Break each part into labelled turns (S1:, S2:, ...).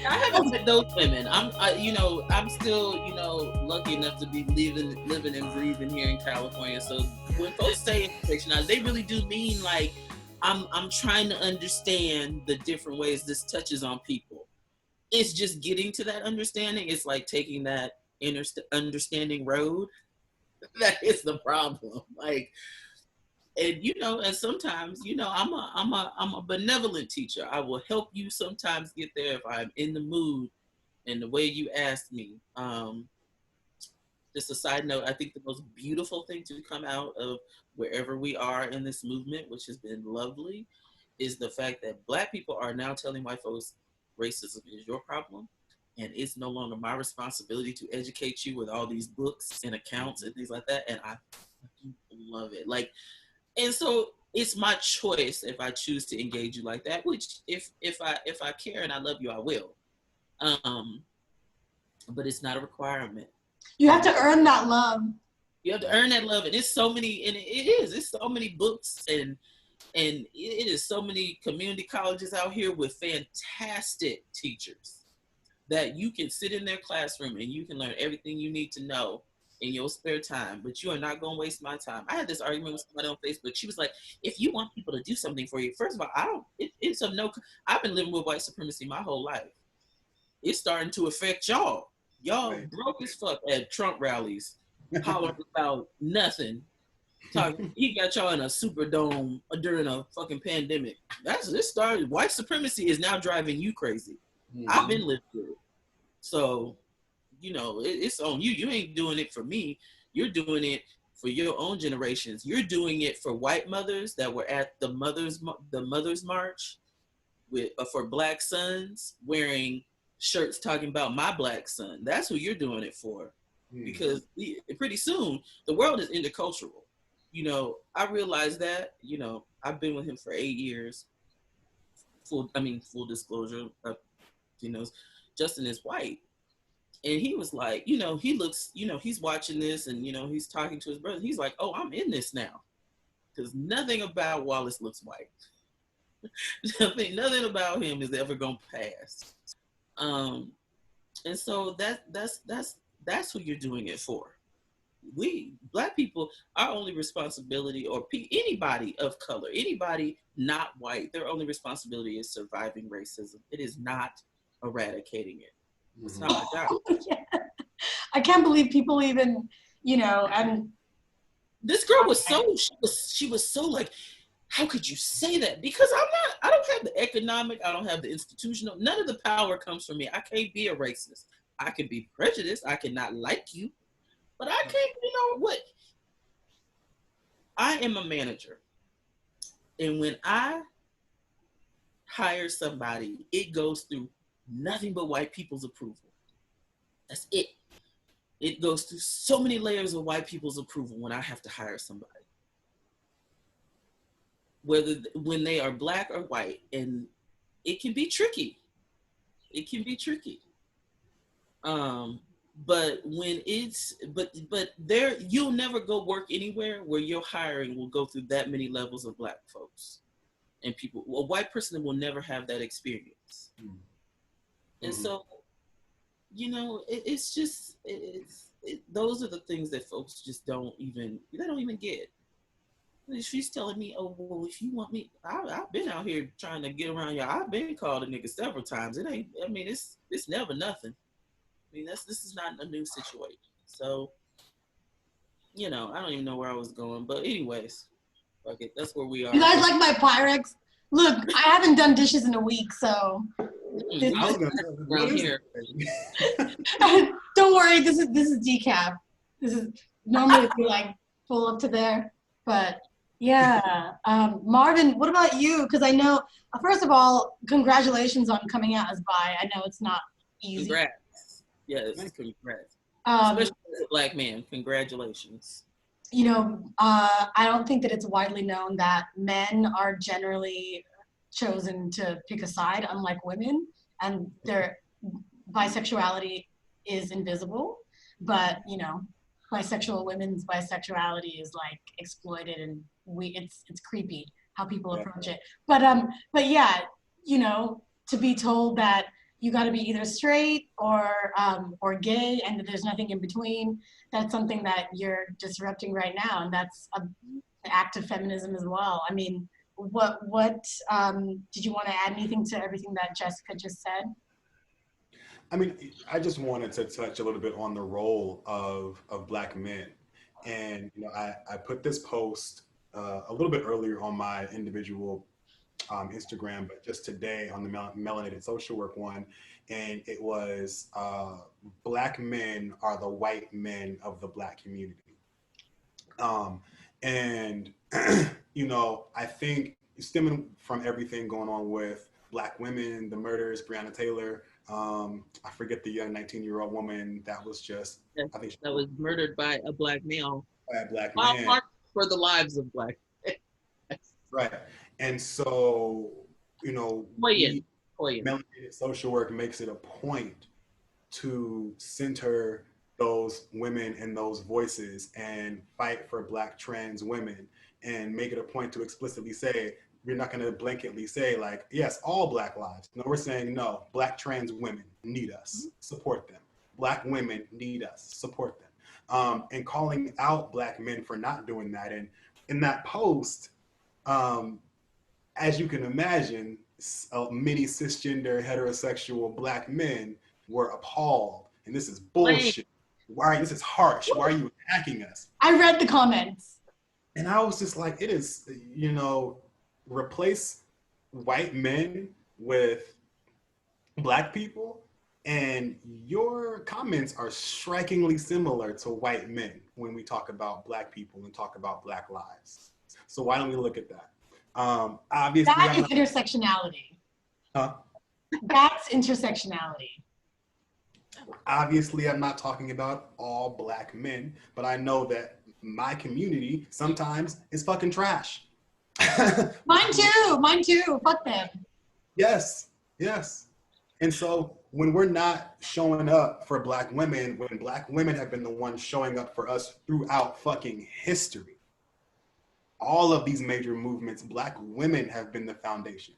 S1: I haven't met those women. I'm still, lucky enough to be living and breathing here in California. So when folks say intersectionality, they really do mean like, I'm trying to understand the different ways this touches on people. It's just getting to that understanding. It's like taking that understanding road. That is the problem. Like, and and sometimes I'm a benevolent teacher. I will help you sometimes get there if I'm in the mood and the way you asked me. Just a side note, I think the most beautiful thing to come out of wherever we are in this movement, which has been lovely, is the fact that Black people are now telling white folks racism is your problem. And it's no longer my responsibility to educate you with all these books and accounts and things like that. And I love it. Like, and so it's my choice if I choose to engage you like that, which if I care and I love you, I will. But it's not a requirement.
S2: You have to earn that love.
S1: You have to earn that love. And it's so many, and it's so many books and it is so many community colleges out here with fantastic teachers that you can sit in their classroom and you can learn everything you need to know in your spare time, but you are not going to waste my time. I had this argument with somebody on Facebook. She was like, if you want people to do something for you, first of all, it's of no, I've been living with white supremacy my whole life. It's starting to affect y'all. Y'all broke as fuck at Trump rallies, hollering about nothing. He got y'all in a Superdome during a fucking pandemic. This started, white supremacy is now driving you crazy. Mm-hmm. I've been living through it. So, it's on you. You ain't doing it for me. You're doing it for your own generations. You're doing it for white mothers that were at the mothers march for Black sons wearing shirts talking about my Black son. That's who you're doing it for. Mm-hmm. Because pretty soon the world is intercultural. I realized that, I've been with him for 8 years. Full disclosure, Justin is white. And he was like, he looks, he's watching this and, he's talking to his brother. He's like, oh, I'm in this now. Because nothing about Wallace looks white. nothing about him is ever going to pass. And so that's who you're doing it for. We, Black people, our only responsibility, or anybody of color, anybody not white, their only responsibility is surviving racism. It is not eradicating it. It's not my job.
S2: Yeah. I can't believe people even, and
S1: this girl was she was so like, how could you say that? Because I don't have the economic, I don't have the institutional, none of the power comes from me. I can't be a racist. I can be prejudiced. I cannot like you, but I can't, what? I am a manager. And when I hire somebody, it goes through nothing but white people's approval. That's it. It goes through so many layers of white people's approval when I have to hire somebody. When they are Black or white, and it can be tricky. It can be tricky. But when but there, you'll never go work anywhere where your hiring will go through that many levels of Black folks and people. A white person will never have that experience. Mm-hmm. And so, it's just, those are the things that folks just don't even get. She's telling me, oh, well, if you want me, I've been out here trying to get around y'all. I've been called a nigga several times. It ain't, it's never nothing. This is not a new situation. So, I don't even know where I was going, but anyways, fuck it, that's where we are.
S2: You guys like my Pyrex? Look, I haven't done dishes in a week, so.
S1: Around here.
S2: Don't worry, this is decaf. This is normally if you like pull up to there, but yeah. Marvin, what about you? Because I know, first of all, congratulations on coming out as bi. I know it's not easy.
S1: Congrats. Yes, congrats. Especially as a Black man, congratulations.
S2: I don't think that it's widely known that men are generally chosen to pick a side, unlike women, and their bisexuality is invisible. But bisexual women's bisexuality is like exploited, and it's creepy how people approach it. But yeah, to be told that you got to be either straight or gay, and there's nothing in between. That's something that you're disrupting right now, and that's an act of feminism as well. I mean, what did you want to add anything to everything that Jessica just said?
S3: I mean, I just wanted to touch a little bit on the role of Black men. And, I put this post a little bit earlier on my individual Instagram, but just today on the Melanated Social Work one. And it was Black men are the white men of the Black community. And, I think stemming from everything going on with Black women, the murders, Breonna Taylor, I forget the young 19-year-old woman that was just,
S1: Yes,
S3: I think
S1: that was murdered by a Black male.
S3: by a Black
S1: Wild
S3: man.
S1: march for the lives of Black.
S3: Right. And so,
S1: Poignant.
S3: Melanated Social Work makes it a point to center those women and those voices and fight for Black trans women and make it a point to explicitly say, we're not going to blanketly say like, yes, all Black lives. No, we're saying no, Black trans women need us, support them. Black women need us, support them. And calling out Black men for not doing that. And in that post, as you can imagine, many cisgender, heterosexual Black men were appalled. And this is bullshit. Why? This is harsh. Why are you attacking us?
S2: I read the comments.
S3: And I was just like, it is, replace white men with Black people, and your comments are strikingly similar to white men when we talk about Black people and talk about Black lives. So why don't we look at that? Obviously,
S2: that is intersectionality.
S3: Huh?
S2: That's intersectionality.
S3: Obviously, I'm not talking about all Black men, but I know that my community sometimes is fucking trash.
S2: Mine too. Fuck them.
S3: Yes. And so when we're not showing up for Black women, when Black women have been the ones showing up for us throughout fucking history, all of these major movements, Black women have been the foundation.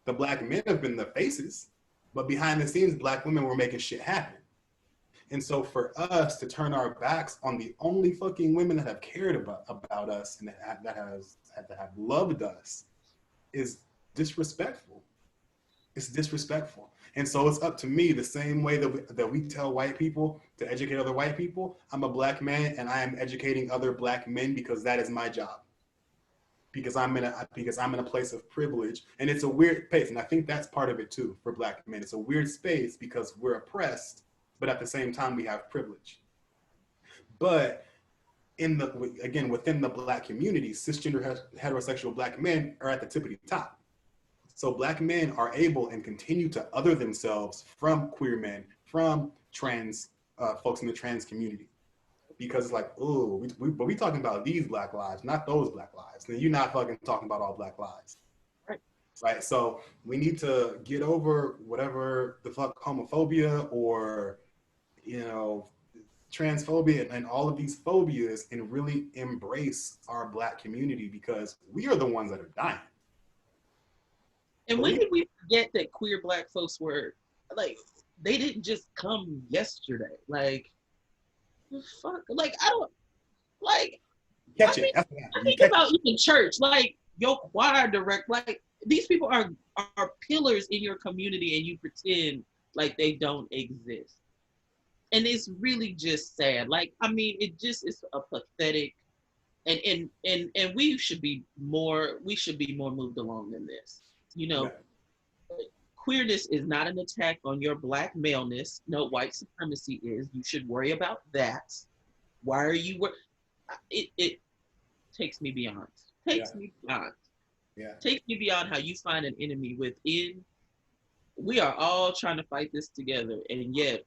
S3: The Black men have been the faces, but behind the scenes, Black women were making shit happen. And so for us to turn our backs on the only fucking women that have cared about us and that have loved us is disrespectful. It's disrespectful. And so it's up to me, the same way that we tell white people to educate other white people. I'm a Black man and I am educating other Black men because that is my job. Because I'm in a place of privilege, and it's a weird space. And I think that's part of it too for Black men. It's a weird space because we're oppressed, but at the same time we have privilege. But within the Black community, cisgender heterosexual Black men are at the tippity top. So Black men are able and continue to other themselves from queer men, from trans folks in the trans community. Because it's like, but we talking about these Black lives, not those Black lives. And you're not fucking talking about all Black lives. Right? So we need to get over whatever the fuck homophobia or, transphobia and all of these phobias and really embrace our Black community because we are the ones that are dying.
S1: And when did we forget that queer Black folks were, like, they didn't just come yesterday. Like, fuck, like, I don't, like,
S3: Catch
S1: I
S3: it.
S1: think about even church, like, your choir direct, like, these people are pillars in your community and you pretend like they don't exist. And it's really just sad. Like, I mean, it just is a pathetic, and we should be more moved along than this. Queerness is not an attack on your Black maleness. No, white supremacy is. You should worry about that. Why are you? It takes me beyond. Takes me beyond how you find an enemy within. We are all trying to fight this together, and yet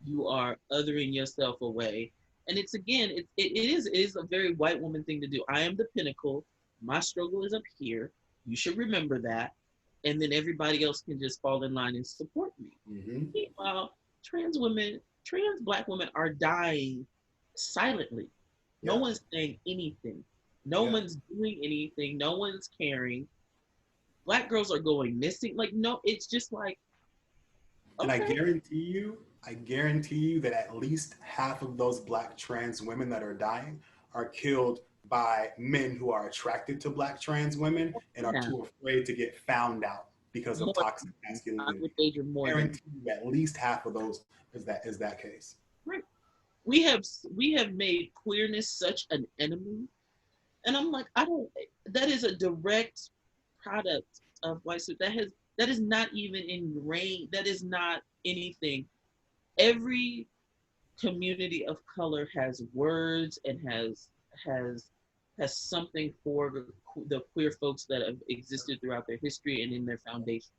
S1: you are othering yourself away. And it is a very white woman thing to do. I am the pinnacle. My struggle is up here. You should remember that. And then everybody else can just fall in line and support me. Mm-hmm. Meanwhile, trans Black women are dying silently. No one's saying anything. No one's doing anything. No one's caring. Black girls are going missing. Like, no, it's just like,
S3: And
S1: Okay.
S3: I guarantee you that at least half of those Black trans women that are dying are killed by men who are attracted to Black trans women and are
S1: Yeah.
S3: too afraid to get found out because of
S1: More,
S3: toxic
S1: I would
S3: masculinity.
S1: wager more than
S3: Guarantee you at least half of those is that case.
S1: right. We have made queerness such an enemy, and I'm like, I don't. That is a direct product of white supremacy. That is not even ingrained. That is not anything. Every community of color has words and has has something for the queer folks that have existed throughout their history and in their foundation.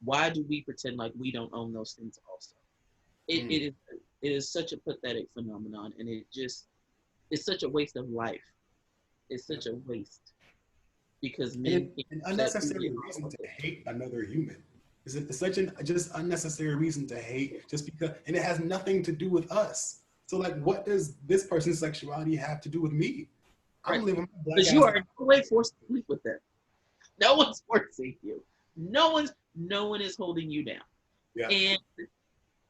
S1: Why do we pretend like we don't own those things also? It is such a pathetic phenomenon, and it's such a waste of life. It's such a waste because men
S3: And an
S1: can't accept who
S3: unnecessary
S1: they
S3: reason
S1: are.
S3: to hate another human. It's such an just unnecessary reason to hate just because, and it has nothing to do with us. So like, what does this person's sexuality have to do with me?
S1: Right?
S3: I'm living my black
S1: Because you
S3: ass
S1: are
S3: life.
S1: in no way forced to sleep with them. No one's forcing you. No one is holding you down.
S3: Yeah.
S1: And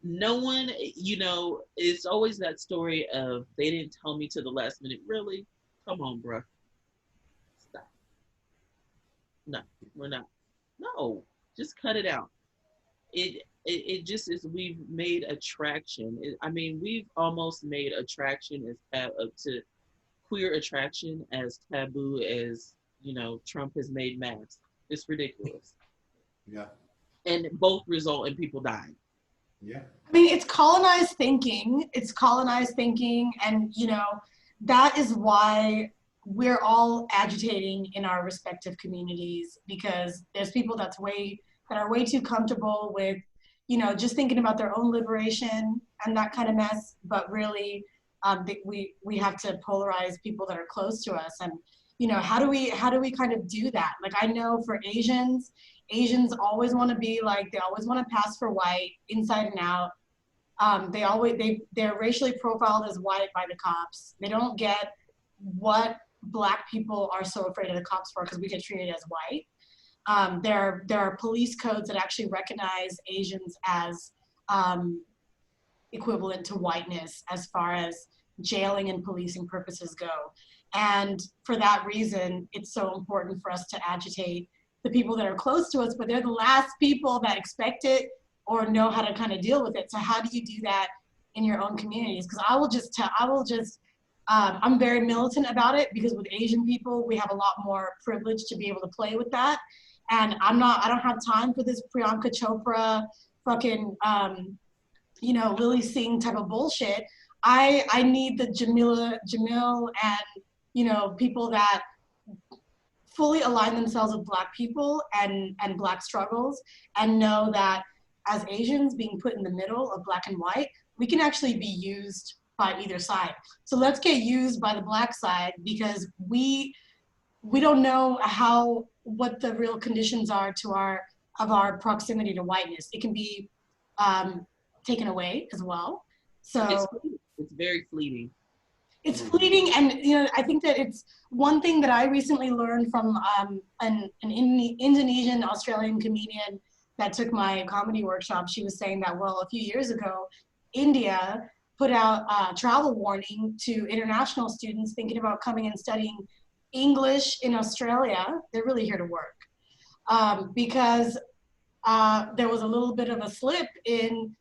S1: no one, it's always that story of they didn't tell me to the last minute. Really? Come on, bro. Stop. No, we're not. No, just cut it out. It just is. We've made attraction. I mean, we've almost made attraction to queer attraction as taboo as Trump has made masks. It's ridiculous,
S3: Yeah.
S1: and both result in people dying.
S3: Yeah.
S2: I mean, it's colonized thinking. It's colonized thinking, and that is why we're all agitating in our respective communities, because there's people that are way too comfortable with, just thinking about their own liberation and that kind of mess. But really, we have to polarize people that are close to us, and how do we kind of do that? Like, I know for Asians always want to be like, they always want to pass for white inside and out. They're racially profiled as white by the cops. They don't get what Black people are so afraid of the cops for, because we get treated as white. There are police codes that actually recognize Asians as equivalent to whiteness as far as jailing and policing purposes go. And for that reason, it's so important for us to agitate the people that are close to us, but they're the last people that expect it or know how to kind of deal with it. So how do you do that in your own communities? Because I'm very militant about it, because with Asian people, we have a lot more privilege to be able to play with that. And I don't have time for this Priyanka Chopra fucking, Lily Singh type of bullshit. I need the Jamil and, people that fully align themselves with Black people and Black struggles, and know that as Asians being put in the middle of Black and white, we can actually be used by either side. So let's get used by the Black side, because we don't know what the real conditions are of our proximity to whiteness. It can be taken away as well. So
S1: It's very fleeting.
S2: it's fleeting, and I think that it's one thing that I recently learned from an Indonesian Australian comedian that took my comedy workshop. She was saying that, well, a few years ago, India put out a travel warning to international students thinking about coming and studying English in Australia. They're really here to work, because there was a little bit of a slip in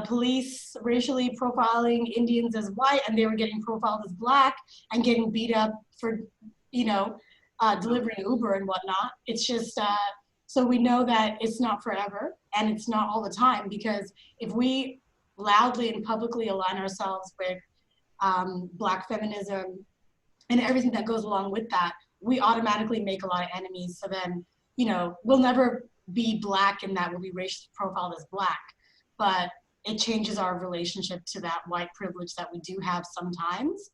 S2: police racially profiling Indians as white, and they were getting profiled as Black and getting beat up for, delivering Uber and whatnot. It's just, so we know that it's not forever, and it's not all the time, because if we loudly and publicly align ourselves with Black feminism and everything that goes along with that, we automatically make a lot of enemies. So then, we'll never be Black in that we'll be racially profiled as Black, but it changes our relationship to that white privilege that we do have sometimes.